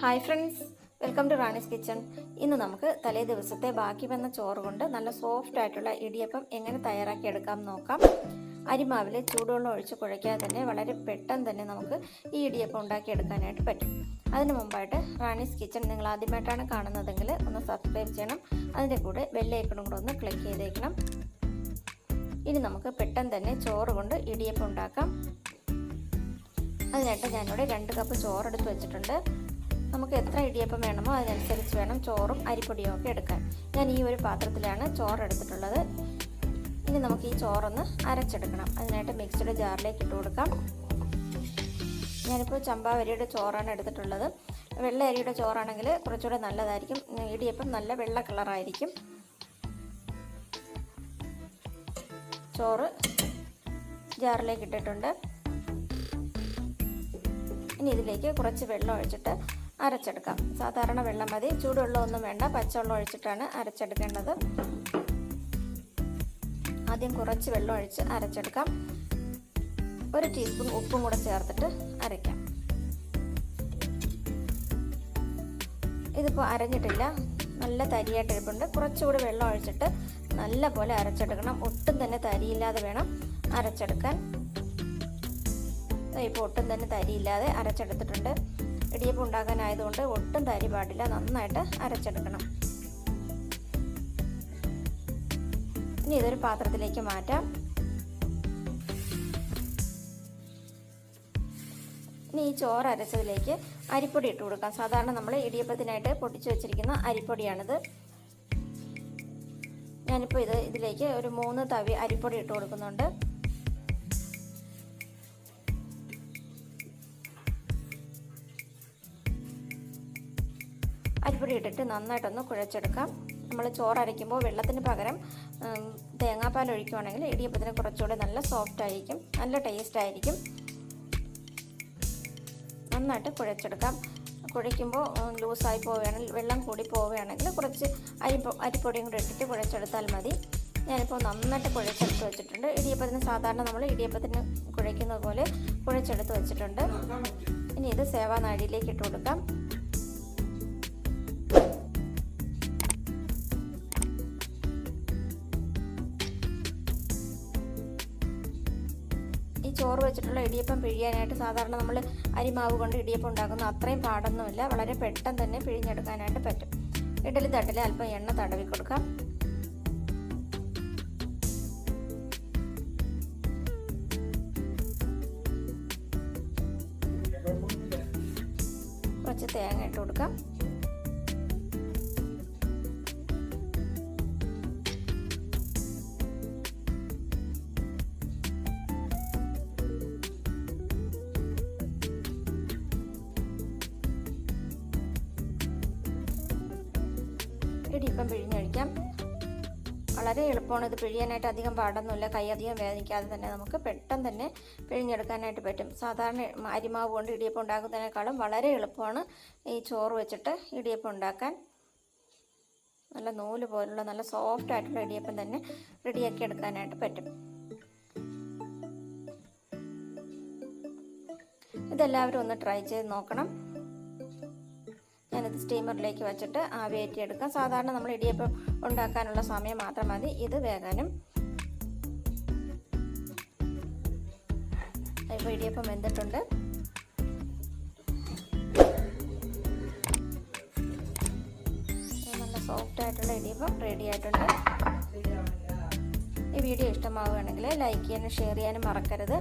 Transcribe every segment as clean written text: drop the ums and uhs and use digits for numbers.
Hi friends, welcome to Rani's kitchen. ഇന്ന് നമുക്ക് തലേ ദിവസത്തെ ബാക്കി വന്ന ചോറ് കൊണ്ട് നല്ല സോഫ്റ്റ് ആയിട്ടുള്ള ഇടിയപ്പം എങ്ങനെ തയ്യാറാക്കി എടുക്കാം നോക്കാം. അരിമാവിൽ ചൂടുവെള്ളം ഒഴിച്ച് കുഴയ്ക്കാതെ തന്നെ വളരെ പെട്ടെന്ന് തന്നെ നമുക്ക് ഈ ഇടിയപ്പം ഉണ്ടാക്കിയെടുക്കാനായിട്ട് പറ്റും. അതിന് മുമ്പായിട്ട് റാണീസ് കിച്ചൺ നിങ്ങൾ ആദ്യമായിട്ടാണ് കാണുന്നതെങ്കിൽ ഒന്ന് സബ്സ്ക്രൈബ് ചെയ്യണം. അതിൻ്റെ കൂടെ ബെല്ലൈക്കണും കൂടെ ഒന്ന് ക്ലിക്ക് ചെയ്തേക്കണം. ഇനി നമുക്ക് പെട്ടെന്ന് തന്നെ ചോറ് കൊണ്ട് ഇടിയപ്പം ഉണ്ടാക്കാം. അതിനായിട്ട് ഞാനിവിടെ 2 കപ്പ് ചോറെടുത്ത് വെച്ചിട്ടുണ്ട്. നമുക്ക് എത്ര ഇടിയപ്പം വേണമോ അതിനനുസരിച്ച് വേണം ചോറും അരിപ്പൊടിയും ഒക്കെ എടുക്കാൻ. ഞാൻ ഈ ഒരു പാത്രത്തിലാണ് ചോറ് എടുത്തിട്ടുള്ളത്. ഇനി നമുക്ക് ഈ ചോറൊന്ന് അരച്ചെടുക്കണം. അതിനായിട്ട് മിക്സിയുടെ ജാറിലേക്ക് ഇട്ട് കൊടുക്കാം. ഞാനിപ്പോൾ ചമ്പാവരിയുടെ ചോറാണ് എടുത്തിട്ടുള്ളത്. വെള്ള അരിയുടെ ചോറാണെങ്കിൽ കുറച്ചുകൂടെ നല്ലതായിരിക്കും. ഇടിയപ്പം നല്ല വെള്ള കളറായിരിക്കും. ചോറ് ജാറിലേക്ക് ഇട്ടിട്ടുണ്ട്. ഇനി ഇതിലേക്ക് കുറച്ച് വെള്ളം ഒഴിച്ചിട്ട് അരച്ചെടുക്കാം. സാധാരണ വെള്ളം മതി, ചൂടുവെള്ളമൊന്നും വേണ്ട. പച്ചവെള്ളം ഒഴിച്ചിട്ടാണ് അരച്ചെടുക്കേണ്ടത്. ആദ്യം കുറച്ച് വെള്ളം ഒഴിച്ച് അരച്ചെടുക്കാം. 1 ടീസ്പൂൺ ഉപ്പും കൂടെ ചേർത്തിട്ട് അരയ്ക്കാം. ഇതിപ്പോൾ അരഞ്ഞിട്ടില്ല, നല്ല തരിയായിട്ട് ഇരിപ്പുണ്ട്. കുറച്ചുകൂടി വെള്ളം ഒഴിച്ചിട്ട് നല്ല പോലെ അരച്ചെടുക്കണം. ഒട്ടും തന്നെ തരിയില്ലാതെ വേണം അരച്ചെടുക്കാൻ. ഇപ്പോൾ ഒട്ടും തന്നെ തരിയില്ലാതെ അരച്ചെടുത്തിട്ടുണ്ട്. ഇടിയപ്പം ഉണ്ടാക്കാനായതുകൊണ്ട് ഒട്ടും തരി പാടില്ല, നന്നായിട്ട് അരച്ചെടുക്കണം. ഇനി ഇതൊരു പാത്രത്തിലേക്ക് മാറ്റാം. ഇനി ഈ ചോറ് അരച്ചതിലേക്ക് അരിപ്പൊടി ഇട്ട് കൊടുക്കാം. സാധാരണ നമ്മൾ ഇടിയപ്പത്തിനായിട്ട് പൊട്ടിച്ചു വെച്ചിരിക്കുന്ന അരിപ്പൊടിയാണിത്. ഞാനിപ്പോൾ ഇതിലേക്ക് ഒരു 3 തവി അരിപ്പൊടി ഇട്ട് കൊടുക്കുന്നുണ്ട്. അരിപ്പൊടി ഇട്ടിട്ട് നന്നായിട്ടൊന്ന് കുഴച്ചെടുക്കാം. നമ്മൾ ചോറ് അരയ്ക്കുമ്പോൾ വെള്ളത്തിന് പകരം തേങ്ങാപ്പാൽ ഒഴിക്കുകയാണെങ്കിൽ ഇടിയപ്പത്തിന് കുറച്ചുകൂടെ നല്ല സോഫ്റ്റ് ആയിരിക്കും, നല്ല ടേസ്റ്റ് ആയിരിക്കും. നന്നായിട്ട് കുഴച്ചെടുക്കാം. കുഴയ്ക്കുമ്പോൾ ലൂസായി പോവുകയാണെങ്കിൽ, വെള്ളം കൂടി പോവുകയാണെങ്കിൽ കുറച്ച് അരിപ്പൊടിയും കൂടി ഇട്ടിട്ട് കുഴച്ചെടുത്താൽ മതി. ഞാനിപ്പോൾ നന്നായിട്ട് കുഴച്ചെടുത്ത് വെച്ചിട്ടുണ്ട്. ഇടിയപ്പത്തിന് സാധാരണ നമ്മൾ ഇടിയപ്പത്തിന് കുഴയ്ക്കുന്നത് പോലെ കുഴച്ചെടുത്ത് വെച്ചിട്ടുണ്ട്. ഇനി ഇത് സേവാനാഴിയിലേക്ക് ഇട്ട് കൊടുക്കാം. ഈ ചോറ് വെച്ചിട്ടുള്ള ഇടിയപ്പം പിഴിയാനായിട്ട് സാധാരണ നമ്മൾ അരിമാവ് കൊണ്ട് ഇടിയപ്പം ഉണ്ടാക്കുന്ന അത്രയും പാടൊന്നുമില്ല. വളരെ പെട്ടെന്ന് തന്നെ പിഴിഞ്ഞെടുക്കാനായിട്ട് പറ്റും. ഇഡലി തട്ടിൽ അല്പം എണ്ണ തടവി കൊടുക്കാം. കുറച്ച് തേങ്ങ ഇട്ട് കൊടുക്കാം. ഇടിയപ്പം പിഴിഞ്ഞൊഴിക്കാം. വളരെ എളുപ്പമാണ് ഇത് പിഴിയാനായിട്ട്. അധികം പാടൊന്നുമില്ല. കൈ അധികം വേദനിക്കാതെ തന്നെ നമുക്ക് പെട്ടെന്ന് തന്നെ പിഴിഞ്ഞെടുക്കാനായിട്ട് പറ്റും. സാധാരണ അരിമാവ് കൊണ്ട് ഇടിയപ്പം ഉണ്ടാക്കുന്നതിനേക്കാളും വളരെ എളുപ്പമാണ് ഈ ചോറ് വെച്ചിട്ട് ഇടിയപ്പം ഉണ്ടാക്കാൻ. നല്ല നൂല് പോലുള്ള നല്ല സോഫ്റ്റ് ആയിട്ടുള്ള ഇടിയപ്പം തന്നെ റെഡിയാക്കി എടുക്കാനായിട്ട് പറ്റും. ഇതെല്ലാവരും ഒന്ന് ട്രൈ ചെയ്ത് നോക്കണം. ഞാനിത് സ്റ്റീമറിലേക്ക് വെച്ചിട്ട് ആവിയേറ്റിയെടുക്കാം. സാധാരണ നമ്മൾ ഇടിയപ്പം ഉണ്ടാക്കാനുള്ള സമയം മാത്രം മതി ഇത് വേകാനും. ഇപ്പോൾ ഇടിയപ്പം വെന്തിട്ടുണ്ട്. നല്ല സോഫ്റ്റ് ആയിട്ടുള്ള ഇടിയപ്പം റെഡി ആയിട്ടുണ്ട്. ഈ വീഡിയോ ഇഷ്ടമാവുകയാണെങ്കിൽ ലൈക്ക് ചെയ്യാനും ഷെയർ ചെയ്യാനും മറക്കരുത്.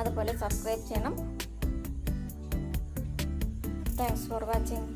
അതുപോലെ സബ്സ്ക്രൈബ് ചെയ്യണം. Thanks for watching.